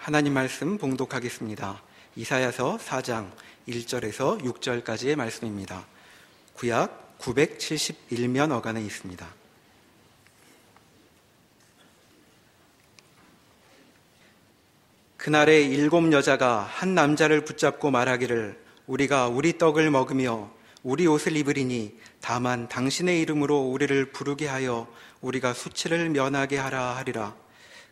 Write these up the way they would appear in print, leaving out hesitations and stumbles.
하나님 말씀 봉독하겠습니다. 이사야서 4장 1절에서 6절까지의 말씀입니다. 구약 971면 어간에 있습니다. 그날에 7 여자가 한 남자를 붙잡고 말하기를 우리가 우리 떡을 먹으며 우리 옷을 입으리니 다만 당신의 이름으로 우리를 부르게 하여 우리가 수치를 면하게 하라 하리라.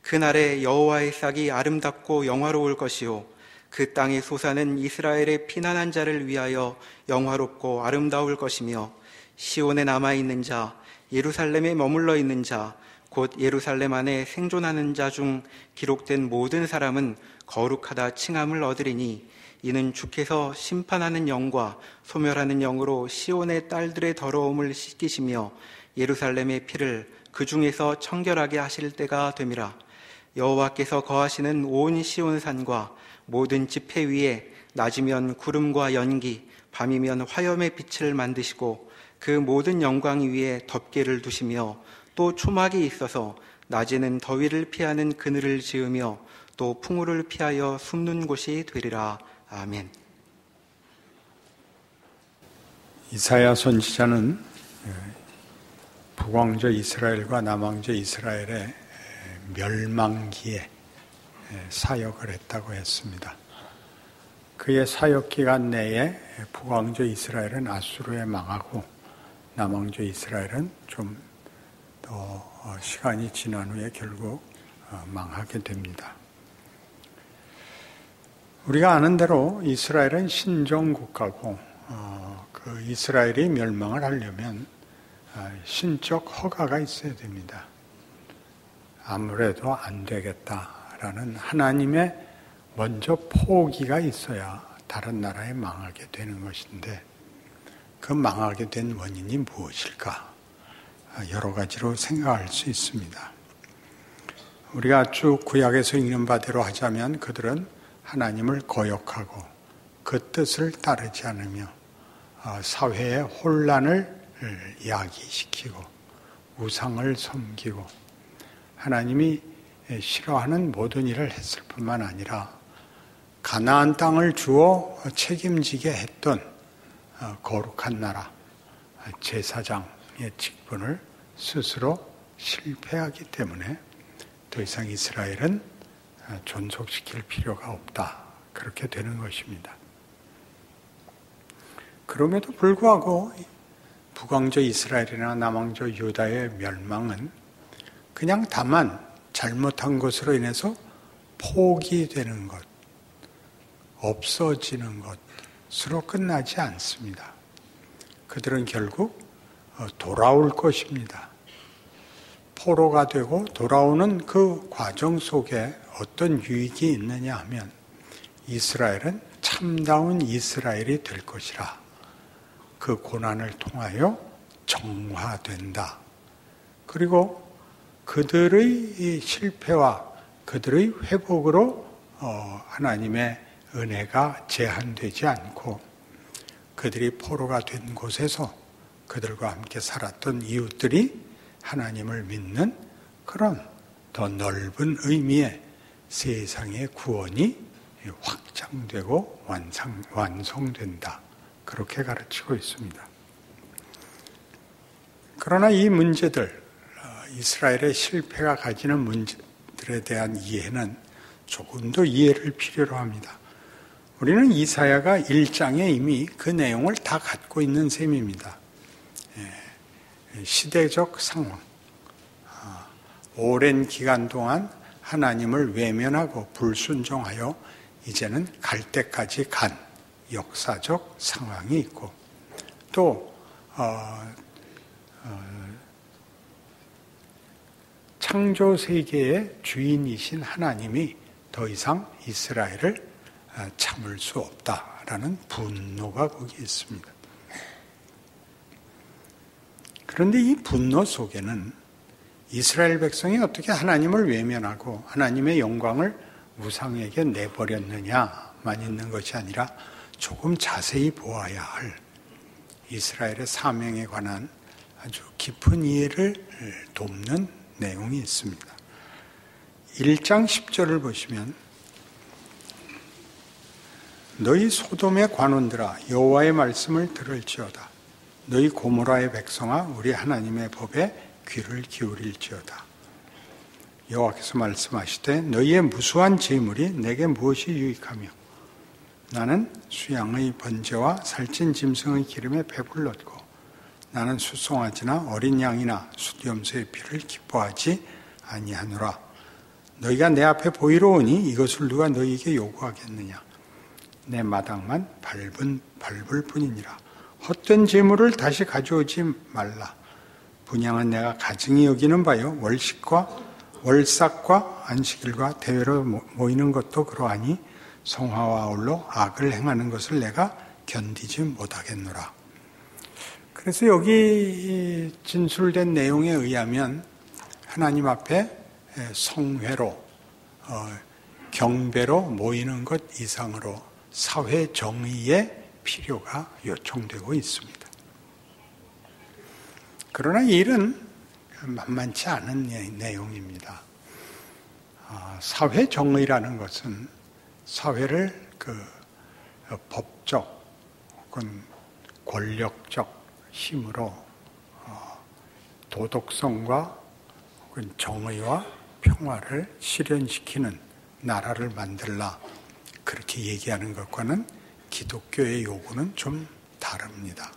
그날에 여호와의 싹이 아름답고 영화로울 것이요 그 땅의 소사는 이스라엘의 피난한 자를 위하여 영화롭고 아름다울 것이며 시온에 남아있는 자, 예루살렘에 머물러 있는 자, 곧 예루살렘 안에 생존하는 자 중 기록된 모든 사람은 거룩하다 칭함을 얻으리니 이는 주께서 심판하는 영과 소멸하는 영으로 시온의 딸들의 더러움을 씻기시며 예루살렘의 피를 그 중에서 청결하게 하실 때가 됨이라. 여호와께서 거하시는 온 시온산과 모든 지폐 위에 낮이면 구름과 연기, 밤이면 화염의 빛을 만드시고 그 모든 영광 위에 덮개를 두시며 또 초막이 있어서 낮에는 더위를 피하는 그늘을 지으며 또 풍우를 피하여 숨는 곳이 되리라. 아멘. 이사야 선지자는 북왕조 이스라엘과 남왕조 이스라엘의 멸망기에 사역을 했다고 했습니다. 그의 사역 기간 내에 북왕조 이스라엘은 아수르에 망하고 남왕조 이스라엘은 좀 더 시간이 지난 후에 결국 망하게 됩니다. 우리가 아는 대로 이스라엘은 신정국가고 그 이스라엘이 멸망을 하려면 신적 허가가 있어야 됩니다. 아무래도 안 되겠다라는 하나님의 먼저 포기가 있어야 다른 나라에 망하게 되는 것인데 그 망하게 된 원인이 무엇일까? 여러 가지로 생각할 수 있습니다. 우리가 쭉 구약에서 읽는 바대로 하자면 그들은 하나님을 거역하고 그 뜻을 따르지 않으며 사회의 혼란을 야기시키고 우상을 섬기고 하나님이 싫어하는 모든 일을 했을 뿐만 아니라 가나안 땅을 주어 책임지게 했던 거룩한 나라 제사장의 직분을 스스로 실패하기 때문에 더 이상 이스라엘은 존속시킬 필요가 없다. 그렇게 되는 것입니다. 그럼에도 불구하고 북왕조 이스라엘이나 남왕조 유다의 멸망은 그냥 다만 잘못한 것으로 인해서 포기되는 것, 없어지는 것으로 끝나지 않습니다. 그들은 결국 돌아올 것입니다. 포로가 되고 돌아오는 그 과정 속에 어떤 유익이 있느냐 하면 이스라엘은 참다운 이스라엘이 될 것이라. 그 고난을 통하여 정화된다. 그리고 그들의 이 실패와 그들의 회복으로 하나님의 은혜가 제한되지 않고 그들이 포로가 된 곳에서 그들과 함께 살았던 이웃들이 하나님을 믿는 그런 더 넓은 의미의 세상의 구원이 확장되고 완성된다. 그렇게 가르치고 있습니다. 그러나 이 문제들, 이스라엘의 실패가 가지는 문제들에 대한 이해는 조금 더 이해를 필요로 합니다. 우리는 이사야가 1장에 이미 그 내용을 다 갖고 있는 셈입니다. 시대적 상황, 오랜 기간 동안 하나님을 외면하고 불순종하여 이제는 갈 때까지 간 역사적 상황이 있고 또 창조 세계의 주인이신 하나님이 더 이상 이스라엘을 참을 수 없다라는 분노가 거기 있습니다. 그런데 이 분노 속에는 이스라엘 백성이 어떻게 하나님을 외면하고 하나님의 영광을 우상에게 내버렸느냐만 있는 것이 아니라 조금 자세히 보아야 할 이스라엘의 사명에 관한 아주 깊은 이해를 돕는 내용이 있습니다. 1장 10절을 보시면 너희 소돔의 관원들아 여호와의 말씀을 들을지어다. 너희 고모라의 백성아 우리 하나님의 법에 귀를 기울일지어다. 여호와께서 말씀하시되 너희의 무수한 재물이 내게 무엇이 유익하며 나는 수양의 번제와 살찐 짐승의 기름에 배불렀고 나는 숫송아지나 어린 양이나 숫염소의 피를 기뻐하지 아니하노라. 너희가 내 앞에 보이러 오니 이것을 누가 너희에게 요구하겠느냐. 내 마당만 밟을 뿐이니라. 헛된 재물을 다시 가져오지 말라. 분향은 내가 가증히 여기는 바요 월삭과 안식일과 대회로 모이는 것도 그러하니 성화와 아울러 악을 행하는 것을 내가 견디지 못하겠노라. 그래서 여기 진술된 내용에 의하면 하나님 앞에 성회로 경배로 모이는 것 이상으로 사회 정의의 필요가 요청되고 있습니다. 그러나 이 일은 만만치 않은 내용입니다. 사회 정의라는 것은 사회를 법적 혹은 권력적 힘으로 도덕성과 혹은 정의와 평화를 실현시키는 나라를 만들라 그렇게 얘기하는 것과는 기독교의 요구는 좀 다릅니다.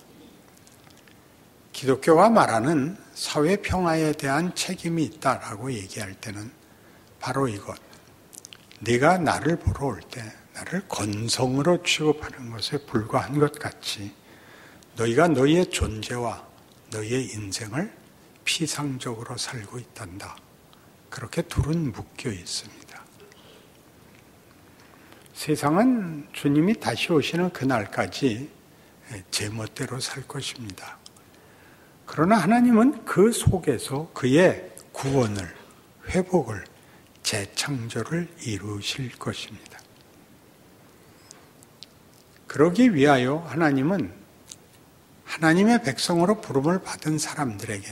기독교가 말하는 사회 평화에 대한 책임이 있다라고 얘기할 때는 바로 이것, 네가 나를 보러 올 때 나를 건성으로 취급하는 것에 불과한 것 같이 너희가 너희의 존재와 너희의 인생을 피상적으로 살고 있단다. 그렇게 둘은 묶여 있습니다. 세상은 주님이 다시 오시는 그날까지 제멋대로 살 것입니다. 그러나 하나님은 그 속에서 그의 구원을, 회복을, 재창조를 이루실 것입니다. 그러기 위하여 하나님은 하나님의 백성으로 부름을 받은 사람들에게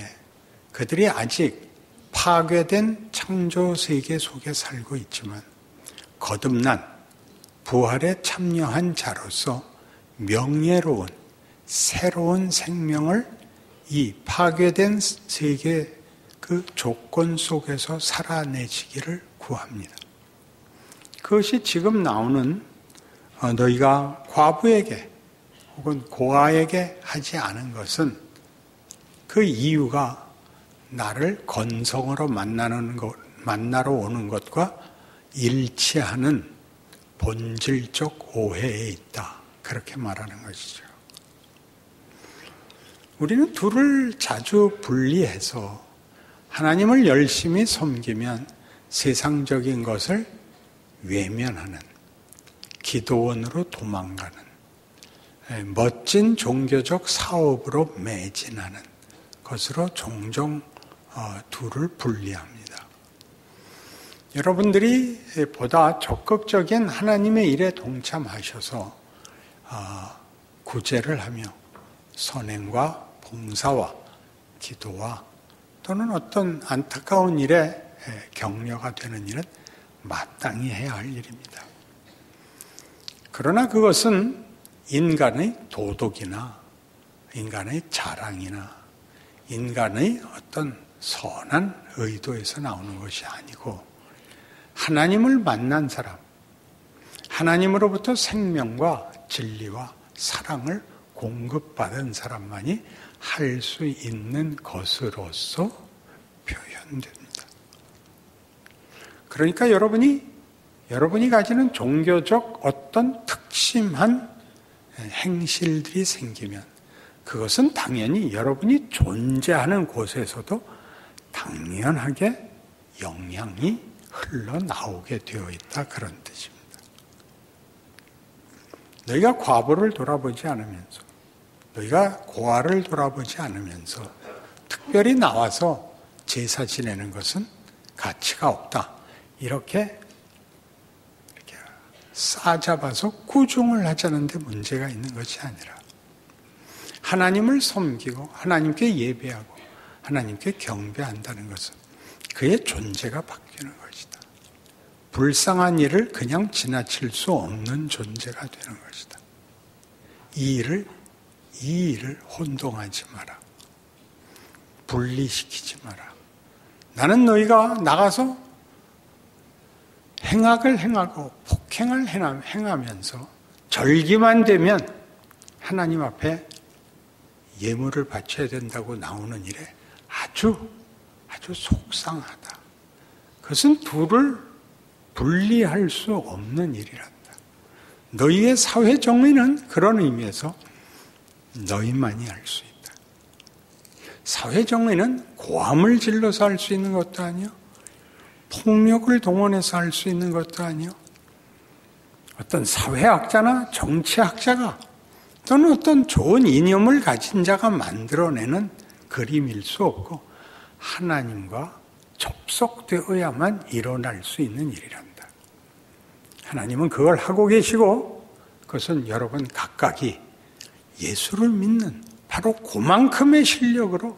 그들이 아직 파괴된 창조 세계 속에 살고 있지만 거듭난 부활에 참여한 자로서 명예로운 새로운 생명을 이 파괴된 세계 그 조건 속에서 살아내시기를 구합니다. 그것이 지금 나오는 너희가 과부에게 혹은 고아에게 하지 않은 것은 그 이유가 나를 건성으로 만나러 오는 것과 일치하는 본질적 오해에 있다. 그렇게 말하는 것이죠. 우리는 둘을 자주 분리해서 하나님을 열심히 섬기면 세상적인 것을 외면하는, 기도원으로 도망가는, 멋진 종교적 사업으로 매진하는 것으로 종종 둘을 분리합니다. 여러분들이 보다 적극적인 하나님의 일에 동참하셔서 구제를 하며 선행과 봉사와 기도와 또는 어떤 안타까운 일에 격려가 되는 일은 마땅히 해야 할 일입니다. 그러나 그것은 인간의 도덕이나 인간의 자랑이나 인간의 어떤 선한 의도에서 나오는 것이 아니고 하나님을 만난 사람, 하나님으로부터 생명과 진리와 사랑을 공급받은 사람만이 할 수 있는 것으로서 표현됩니다. 그러니까 여러분이 가지는 종교적 어떤 특심한 행실들이 생기면 그것은 당연히 여러분이 존재하는 곳에서도 당연하게 영향이 흘러나오게 되어 있다. 그런 뜻입니다. 너희가 과부를 돌아보지 않으면서 너희가 고아를 돌아보지 않으면서 특별히 나와서 제사 지내는 것은 가치가 없다. 이렇게 싸잡아서 꾸중을 하자는데 문제가 있는 것이 아니라 하나님을 섬기고 하나님께 예배하고 하나님께 경배한다는 것은 그의 존재가 바뀌는 것이다. 불쌍한 일을 그냥 지나칠 수 없는 존재가 되는 것이다. 이 일을 혼동하지 마라. 분리시키지 마라. 나는 너희가 나가서 행악을 행하고 폭행을 행하면서 절기만 되면 하나님 앞에 예물을 바쳐야 된다고 나오는 일에 아주 속상하다. 그것은 둘을 분리할 수 없는 일이란다. 너희의 사회 정의는 그런 의미에서 너희만이 할 수 있다. 사회 정의는 고함을 질러서 할 수 있는 것도 아니요, 폭력을 동원해서 할 수 있는 것도 아니요, 어떤 사회학자나 정치학자가 또는 어떤 좋은 이념을 가진 자가 만들어내는 그림일 수 없고 하나님과 접속되어야만 일어날 수 있는 일이란다. 하나님은 그걸 하고 계시고 그것은 여러분 각각이 예수를 믿는 바로 그만큼의 실력으로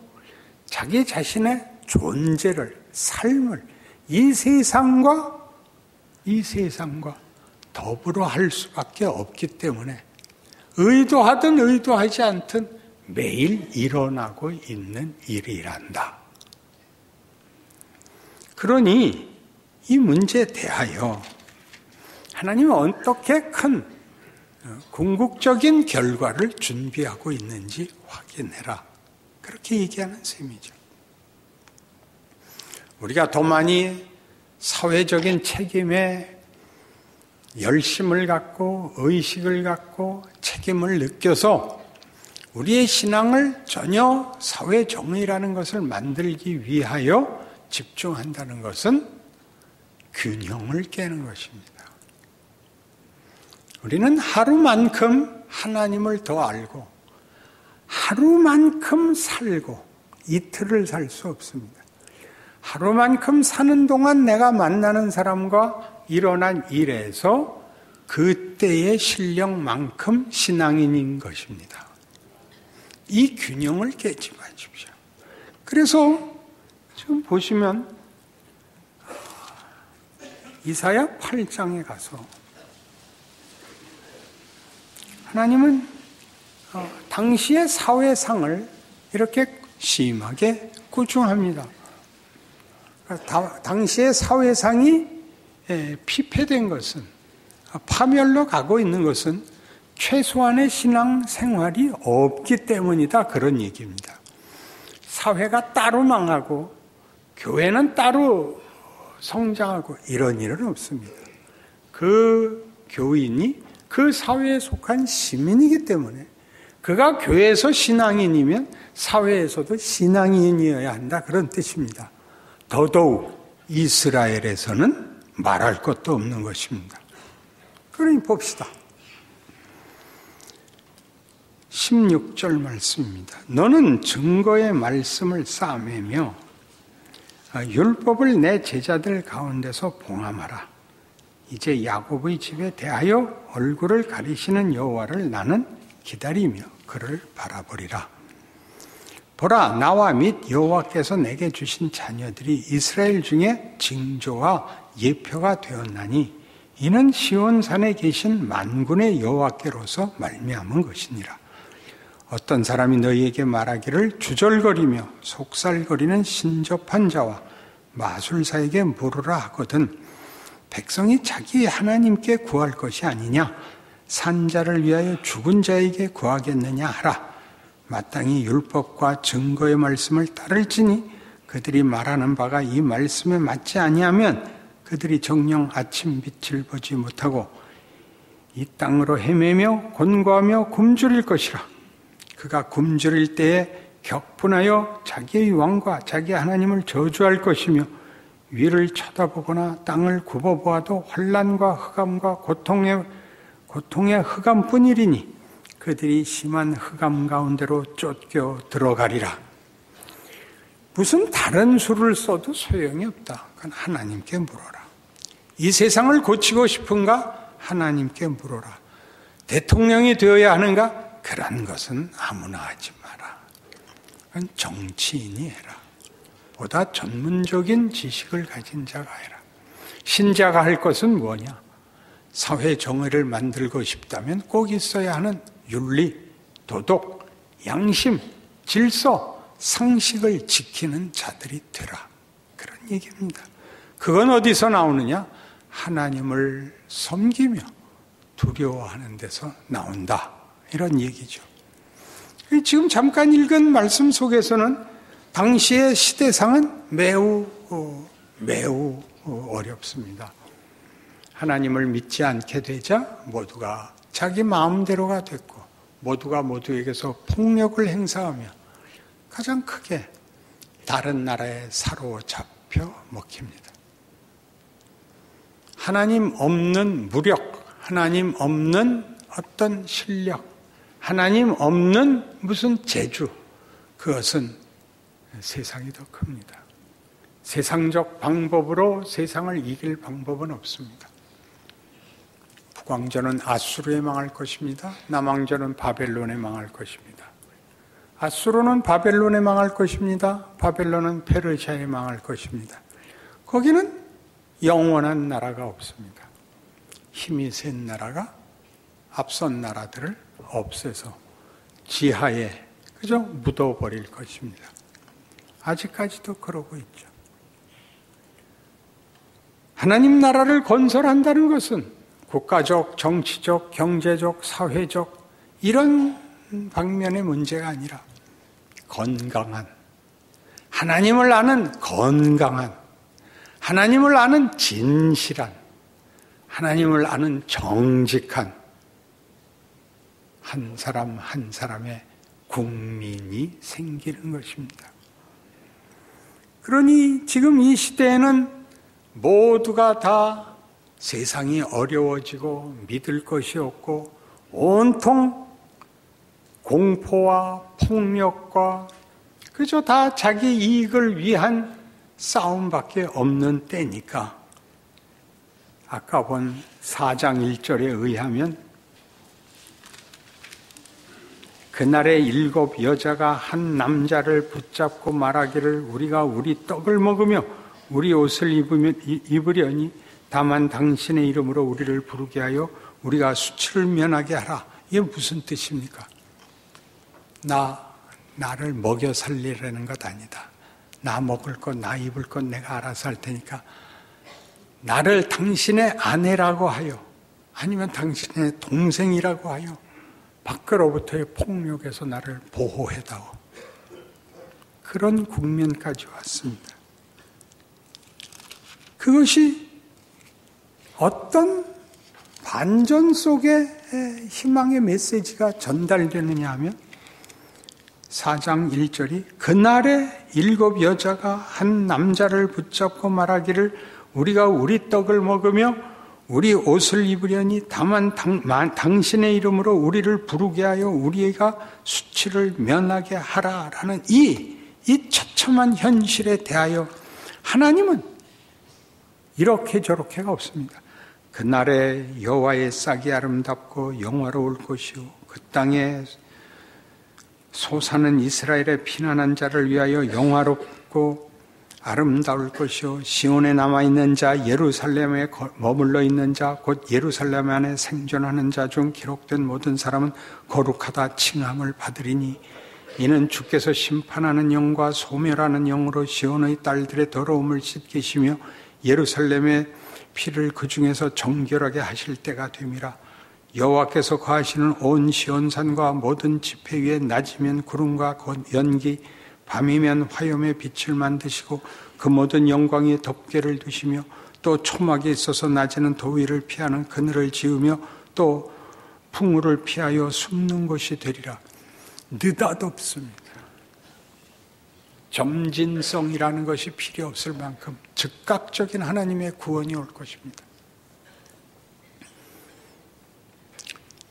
자기 자신의 존재를, 삶을 이 세상과 더불어 할 수밖에 없기 때문에 의도하든 의도하지 않든 매일 일어나고 있는 일이란다. 그러니 이 문제에 대하여 하나님은 어떻게 큰 궁극적인 결과를 준비하고 있는지 확인해라. 그렇게 얘기하는 셈이죠. 우리가 더 많이 사회적인 책임에 열심을 갖고 의식을 갖고 책임을 느껴서 우리의 신앙을 전혀 사회 정의라는 것을 만들기 위하여 집중한다는 것은 균형을 깨는 것입니다. 우리는 하루만큼 하나님을 더 알고 하루만큼 살고 이틀을 살 수 없습니다. 하루만큼 사는 동안 내가 만나는 사람과 일어난 일에서 그때의 실력만큼 신앙인인 것입니다. 이 균형을 깨지 마십시오. 그래서 지금 보시면 이사야 8장에 가서 하나님은 당시의 사회상을 이렇게 심하게 꾸중합니다. 당시의 사회상이 피폐된 것은, 파멸로 가고 있는 것은 최소한의 신앙 생활이 없기 때문이다, 그런 얘기입니다. 사회가 따로 망하고 교회는 따로 성장하고 이런 일은 없습니다. 그 교인이 그 사회에 속한 시민이기 때문에 그가 교회에서 신앙인이면 사회에서도 신앙인이어야 한다, 그런 뜻입니다. 더더욱 이스라엘에서는 말할 것도 없는 것입니다. 그러니 봅시다. 16절 말씀입니다. 너는 증거의 말씀을 싸매며 율법을 내 제자들 가운데서 봉함하라. 이제 야곱의 집에 대하여 얼굴을 가리시는 여호와를 나는 기다리며 그를 바라보리라. 보라, 나와 및 여호와께서 내게 주신 자녀들이 이스라엘 중에 징조와 예표가 되었나니 이는 시온산에 계신 만군의 여호와께로서 말미암은 것이니라. 어떤 사람이 너희에게 말하기를 주절거리며 속살거리는 신접한 자와 마술사에게 물으라 하거든 백성이 자기 하나님께 구할 것이 아니냐, 산자를 위하여 죽은 자에게 구하겠느냐 하라. 마땅히 율법과 증거의 말씀을 따를지니 그들이 말하는 바가 이 말씀에 맞지 아니하면 그들이 정녕 아침 빛을 보지 못하고 이 땅으로 헤매며 곤고하며 굶주릴 것이라. 그가 굶주릴 때에 격분하여 자기의 왕과 자기 하나님을 저주할 것이며 위를 쳐다보거나 땅을 굽어보아도 환난과 흑암과 고통의 흑암뿐이리니 그들이 심한 흑암 가운데로 쫓겨 들어가리라. 무슨 다른 수를 써도 소용이 없다. 그건 하나님께 물어라. 이 세상을 고치고 싶은가? 하나님께 물어라. 대통령이 되어야 하는가? 그런 것은 아무나 하지 마라. 그건 정치인이 해라. 보다 전문적인 지식을 가진 자가 해라. 신자가 할 것은 뭐냐? 사회 정의를 만들고 싶다면 꼭 있어야 하는 윤리, 도덕, 양심, 질서, 상식을 지키는 자들이 되라. 그런 얘기입니다. 그건 어디서 나오느냐? 하나님을 섬기며 두려워하는 데서 나온다. 이런 얘기죠. 지금 잠깐 읽은 말씀 속에서는 당시의 시대상은 매우 어렵습니다. 하나님을 믿지 않게 되자 모두가 자기 마음대로가 됐고 모두가 모두에게서 폭력을 행사하며 가장 크게 다른 나라에 사로잡혀 먹힙니다. 하나님 없는 무력, 하나님 없는 어떤 실력, 하나님 없는 무슨 재주, 그것은 세상이 더 큽니다. 세상적 방법으로 세상을 이길 방법은 없습니다. 북왕조는 아수르에 망할 것입니다. 남왕조는 바벨론에 망할 것입니다. 아수르는 바벨론에 망할 것입니다. 바벨론은 페르시아에 망할 것입니다. 거기는 영원한 나라가 없습니다. 힘이 센 나라가 앞선 나라들을 없애서 지하에 그저 묻어버릴 것입니다. 아직까지도 그러고 있죠. 하나님 나라를 건설한다는 것은 국가적, 정치적, 경제적, 사회적 이런 방면의 문제가 아니라 건강한, 하나님을 아는 건강한, 하나님을 아는 진실한, 하나님을 아는 정직한 한 사람 한 사람의 국민이 생기는 것입니다. 그러니 지금 이 시대에는 모두가 다 세상이 어려워지고 믿을 것이 없고 온통 공포와 폭력과 그저 다 자기 이익을 위한 싸움밖에 없는 때니까 아까 본 4장 1절에 의하면 그날에 7 여자가 한 남자를 붙잡고 말하기를 우리가 우리 떡을 먹으며 우리 옷을 입으려니 다만 당신의 이름으로 우리를 부르게 하여 우리가 수치를 면하게 하라. 이게 무슨 뜻입니까? 나를 먹여 살리라는 것 아니다. 나 먹을 것, 나 입을 것 내가 알아서 할 테니까 나를 당신의 아내라고 하여 아니면 당신의 동생이라고 하여 밖으로부터의 폭력에서 나를 보호해다오. 그런 국면까지 왔습니다. 그것이 어떤 반전 속에 희망의 메시지가 전달되느냐 하면 4장 1절이 그날에 7 여자가 한 남자를 붙잡고 말하기를 우리가 우리 떡을 먹으며 우리 옷을 입으려니 다만 당신의 이름으로 우리를 부르게 하여 우리가 수치를 면하게 하라라는 이 처참한 현실에 대하여 하나님은 이렇게 저렇게가 없습니다. 그날에 여호와의 싹이 아름답고 영화로울 것이요 그 땅에 소사는 이스라엘의 피난한 자를 위하여 영화롭고 아름다울 것이요 시온에 남아있는 자 예루살렘에 머물러 있는 자 곧 예루살렘 안에 생존하는 자 중 기록된 모든 사람은 거룩하다 칭함을 받으리니 이는 주께서 심판하는 영과 소멸하는 영으로 시온의 딸들의 더러움을 씻기시며 예루살렘의 피를 그 중에서 정결하게 하실 때가 됨이라. 여호와께서 거하시는 온 시온산과 모든 지폐 위에 낮이면 구름과 연기 밤이면 화염의 빛을 만드시고 그 모든 영광이 덮개를 두시며 또 초막이 있어서 낮에는 더위를 피하는 그늘을 지으며 또 풍우를 피하여 숨는 곳이 되리라. 느닷없습니다. 점진성이라는 것이 필요 없을 만큼 즉각적인 하나님의 구원이 올 것입니다.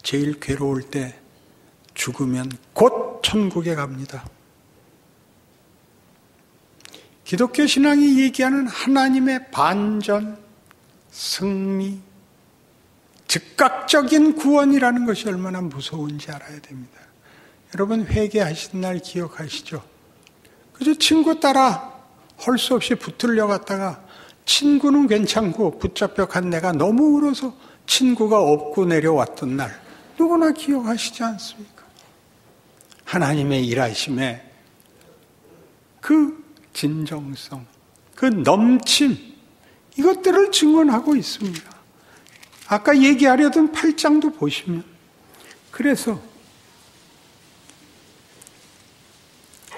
제일 괴로울 때 죽으면 곧 천국에 갑니다. 기독교 신앙이 얘기하는 하나님의 반전, 승리, 즉각적인 구원이라는 것이 얼마나 무서운지 알아야 됩니다. 여러분 회개하신 날 기억하시죠? 그저 친구 따라 할 수 없이 붙들려 갔다가 친구는 괜찮고 붙잡혀 간 내가 너무 울어서 친구가 업고 내려왔던 날 누구나 기억하시지 않습니까? 하나님의 일하심에 그 진정성, 그 넘침, 이것들을 증언하고 있습니다. 아까 얘기하려던 8장도 보시면, 그래서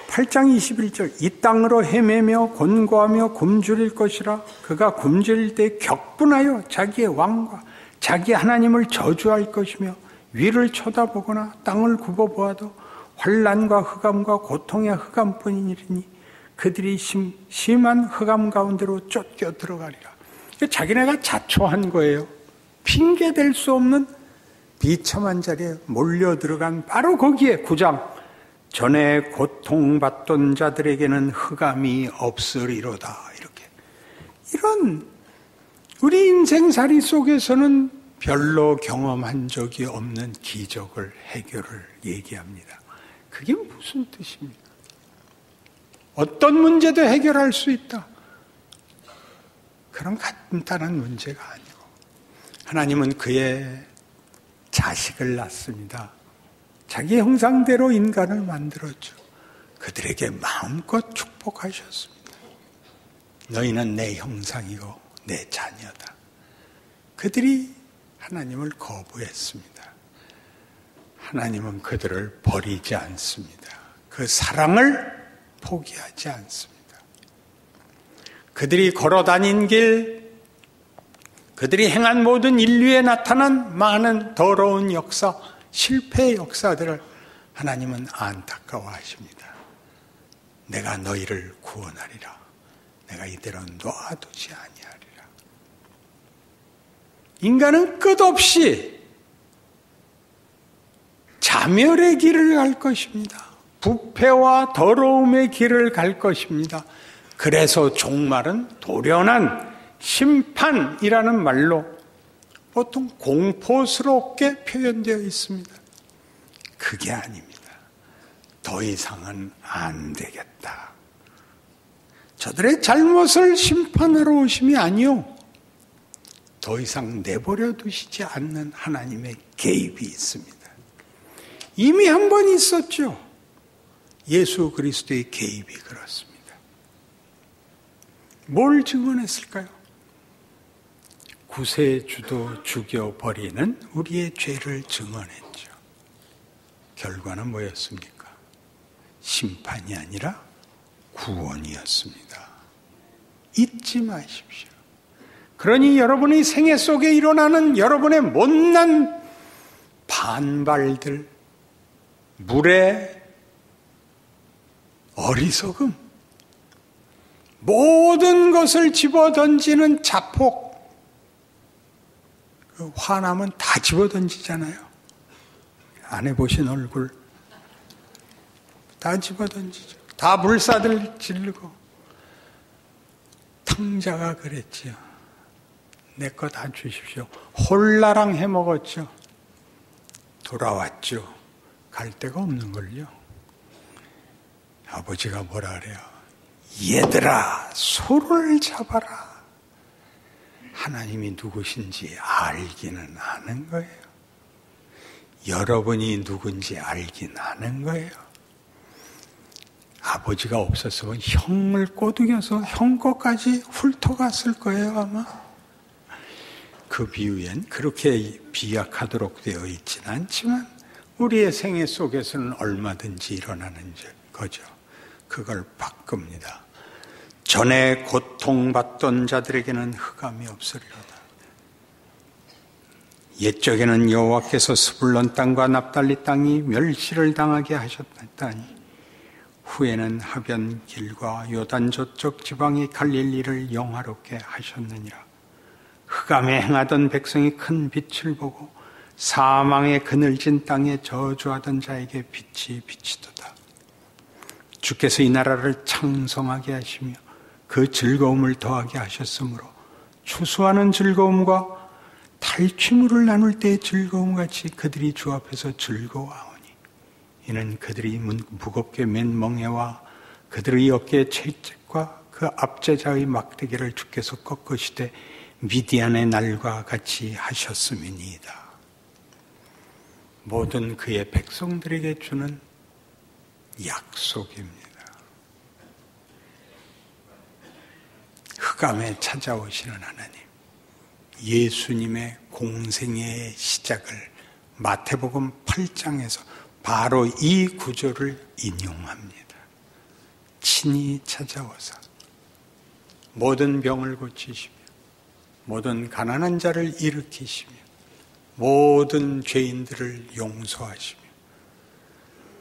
8장 21절, 이 땅으로 헤매며 곤고하며 굶주릴 것이라. 그가 굶주릴 때 격분하여 자기의 왕과 자기 하나님을 저주할 것이며 위를 쳐다보거나 땅을 굽어보아도 환난과 흑암과 고통의 흑암뿐이니 그들이 심한 흑암 가운데로 쫓겨 들어가리라. 자기네가 자초한 거예요. 핑계댈 수 없는 비참한 자리에 몰려 들어간 바로 거기에 9장, 전에 고통받던 자들에게는 흑암이 없으리로다. 이렇게. 이런 우리 인생살이 속에서는 별로 경험한 적이 없는 기적을, 해결을 얘기합니다. 그게 무슨 뜻입니까? 어떤 문제도 해결할 수 있다. 그런 간단한 문제가 아니고, 하나님은 그의 자식을 낳습니다. 자기 형상대로 인간을 만들었죠. 그들에게 마음껏 축복하셨습니다. 너희는 내 형상이고 내 자녀다. 그들이 하나님을 거부했습니다. 하나님은 그들을 버리지 않습니다. 그 사랑을 포기하지 않습니다. 그들이 걸어다닌 길, 그들이 행한 모든 인류에 나타난 많은 더러운 역사, 실패의 역사들을 하나님은 안타까워하십니다. 내가 너희를 구원하리라. 내가 이대로 놔두지 아니하리라. 인간은 끝없이 자멸의 길을 갈 것입니다. 부패와 더러움의 길을 갈 것입니다. 그래서 종말은 돌연한 심판이라는 말로 보통 공포스럽게 표현되어 있습니다. 그게 아닙니다. 더 이상은 안 되겠다. 저들의 잘못을 심판하러 오심이 아니요, 더 이상 내버려 두시지 않는 하나님의 개입이 있습니다. 이미 한 번 있었죠. 예수 그리스도의 개입이 그렇습니다. 뭘 증언했을까요? 구세주도 죽여버리는 우리의 죄를 증언했죠. 결과는 뭐였습니까? 심판이 아니라 구원이었습니다. 잊지 마십시오. 그러니 여러분의 생애 속에 일어나는 여러분의 못난 반발들, 물의 어리석음, 모든 것을 집어던지는 자폭, 화나면 다 집어던지잖아요. 안 해보신 얼굴 다 집어던지죠. 다 불사들 지르고. 탕자가 그랬지요. 내 거 다 주십시오. 홀라랑 해먹었죠. 돌아왔죠. 갈 데가 없는걸요. 아버지가 뭐라 그래요? 얘들아, 소를 잡아라. 하나님이 누구신지 알기는 아는 거예요. 여러분이 누군지 알긴 아는 거예요. 아버지가 없었으면 형을 꼬드겨서 형 것까지 훑어갔을 거예요, 아마. 그 비유엔 그렇게 비약하도록 되어 있지는 않지만 우리의 생애 속에서는 얼마든지 일어나는 거죠. 그걸 바꿉니다. 전에 고통받던 자들에게는 흑암이 없으리로다. 옛적에는 여호와께서 스불론 땅과 납달리 땅이 멸시를 당하게 하셨다니 후에는 하변 길과 요단 저쪽 지방의 갈릴리를 영화롭게 하셨느니라. 흑암에 행하던 백성이 큰 빛을 보고 사망의 그늘진 땅에 저주하던 자에게 빛이 비치도다. 주께서 이 나라를 창성하게 하시며 그 즐거움을 더하게 하셨으므로 추수하는 즐거움과 탈취물을 나눌 때의 즐거움같이 그들이 주 앞에서 즐거워하오니 이는 그들이 무겁게 맨 멍에와 그들의 어깨에 채찍과 그 압제자의 막대기를 주께서 꺾으시되 미디안의 날과 같이 하셨음이니이다. 모든 그의 백성들에게 주는 약속입니다. 흑암에 찾아오시는 하나님, 예수님의 공생애의 시작을 마태복음 8장에서 바로 이 구절을 인용합니다. 친히 찾아와서 모든 병을 고치시며 모든 가난한 자를 일으키시며 모든 죄인들을 용서하시며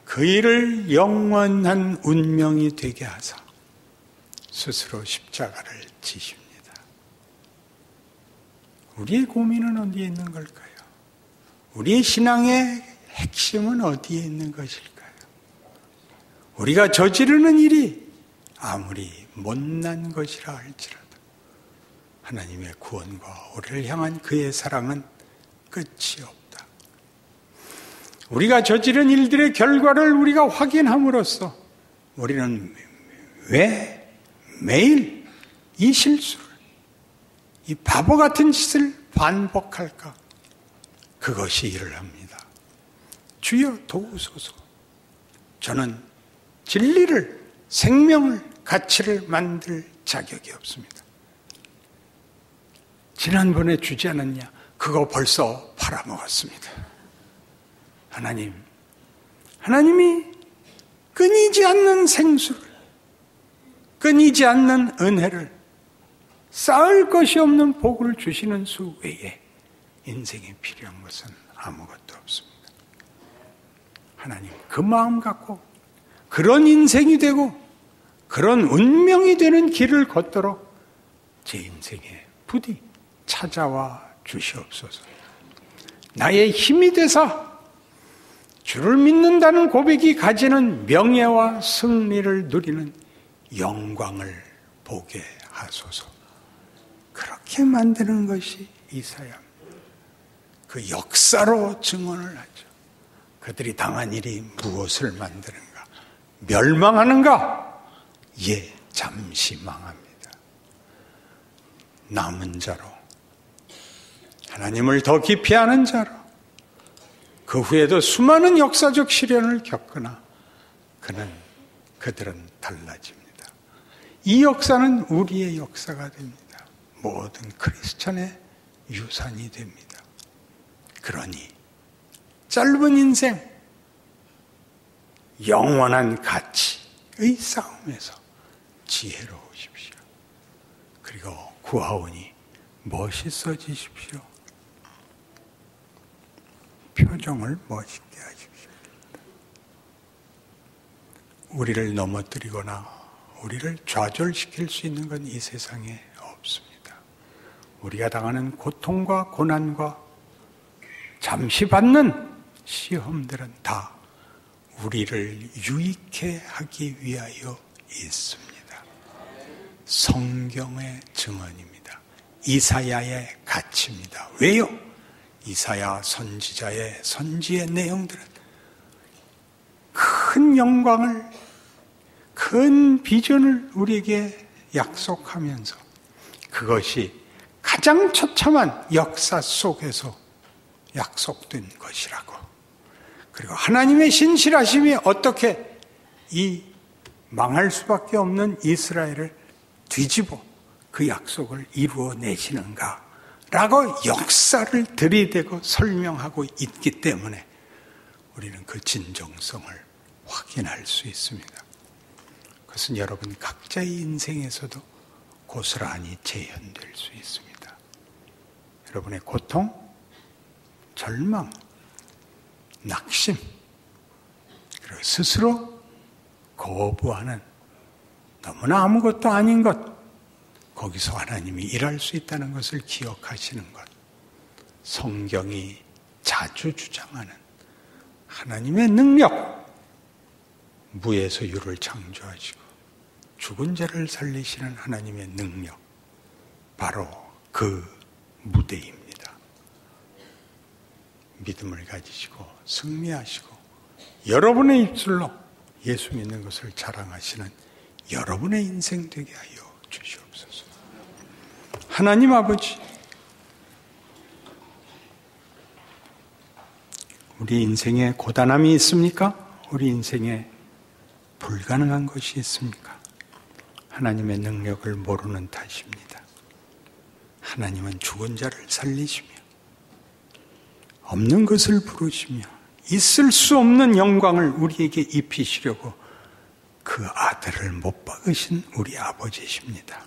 그 일을 영원한 운명이 되게 하사 스스로 십자가를 지십니다. 우리의 고민은 어디에 있는 걸까요? 우리의 신앙의 핵심은 어디에 있는 것일까요? 우리가 저지르는 일이 아무리 못난 것이라 할지라도 하나님의 구원과 우리를 향한 그의 사랑은 끝이 없다. 우리가 저지른 일들의 결과를 우리가 확인함으로써 우리는 왜 매일 이 실수를, 이 바보 같은 짓을 반복할까? 그것이 일을 합니다. 주여 도우소서. 저는 진리를, 생명을, 가치를 만들 자격이 없습니다. 지난번에 주지 않았냐? 그거 벌써 팔아먹었습니다. 하나님이 끊이지 않는 생수를, 끊이지 않는 은혜를, 쌓을 것이 없는 복을 주시는 수 외에 인생에 필요한 것은 아무것도 없습니다. 하나님, 그 마음 갖고 그런 인생이 되고 그런 운명이 되는 길을 걷도록 제 인생에 부디 찾아와 주시옵소서. 나의 힘이 되사 주를 믿는다는 고백이 가지는 명예와 승리를 누리는 영광을 보게 하소서. 그렇게 만드는 것이 이사야입니다. 그 역사로 증언을 하죠. 그들이 당한 일이 무엇을 만드는가? 멸망하는가? 예, 잠시 망합니다. 남은 자로, 하나님을 더 깊이 아는 자로, 그 후에도 수많은 역사적 시련을 겪으나 그들은 달라집니다. 이 역사는 우리의 역사가 됩니다. 모든 크리스천의 유산이 됩니다. 그러니 짧은 인생, 영원한 가치의 싸움에서 지혜로우십시오. 그리고 구하오니 멋있어지십시오. 표정을 멋있게 하십시오. 우리를 넘어뜨리거나 우리를 좌절시킬 수 있는 건 이 세상에 없습니다. 우리가 당하는 고통과 고난과 잠시 받는 시험들은 다 우리를 유익해 하기 위하여 있습니다. 성경의 증언입니다. 이사야의 가치입니다. 왜요? 이사야 선지자의 선지의 내용들은 큰 영광을, 큰 비전을 우리에게 약속하면서 그것이 가장 처참한 역사 속에서 약속된 것이라고. 그리고 하나님의 신실하심이 어떻게 이 망할 수밖에 없는 이스라엘을 뒤집어 그 약속을 이루어내시는가 라고 역사를 들이대고 설명하고 있기 때문에 우리는 그 진정성을 확인할 수 있습니다. 그것은 여러분 각자의 인생에서도 고스란히 재현될 수 있습니다. 여러분의 고통, 절망, 낙심, 그리고 스스로 거부하는 너무나 아무것도 아닌 것, 거기서 하나님이 일할 수 있다는 것을 기억하시는 것, 성경이 자주 주장하는 하나님의 능력, 무에서 유를 창조하시고 죽은 자를 살리시는 하나님의 능력, 바로 그 무대입니다. 믿음을 가지시고 승리하시고 여러분의 입술로 예수 믿는 것을 자랑하시는 여러분의 인생 되게 하여 주시옵소서. 하나님 아버지, 우리 인생에 고단함이 있습니까? 우리 인생에 불가능한 것이 있습니까? 하나님의 능력을 모르는 탓입니다. 하나님은 죽은 자를 살리시며 없는 것을 부르시며 있을 수 없는 영광을 우리에게 입히시려고 그 아들을 못 박으신 우리 아버지십니다.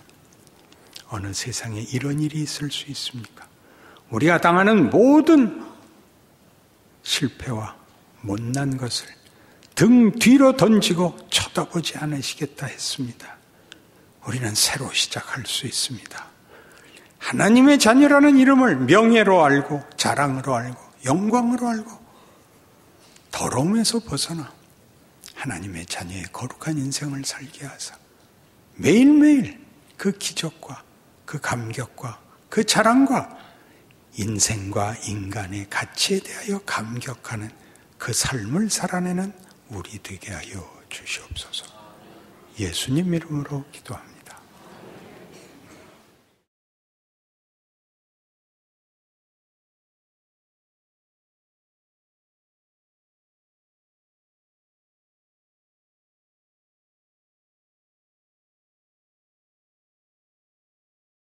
어느 세상에 이런 일이 있을 수 있습니까? 우리가 당하는 모든 실패와 못난 것을 등 뒤로 던지고 쳐다보지 않으시겠다 했습니다. 우리는 새로 시작할 수 있습니다. 하나님의 자녀라는 이름을 명예로 알고 자랑으로 알고 영광으로 알고 더러움에서 벗어나 하나님의 자녀의 거룩한 인생을 살게 하사 매일매일 그 기적과 그 감격과 그 자랑과 인생과 인간의 가치에 대하여 감격하는 그 삶을 살아내는 우리 되게 하여 주시옵소서. 예수님 이름으로 기도합니다.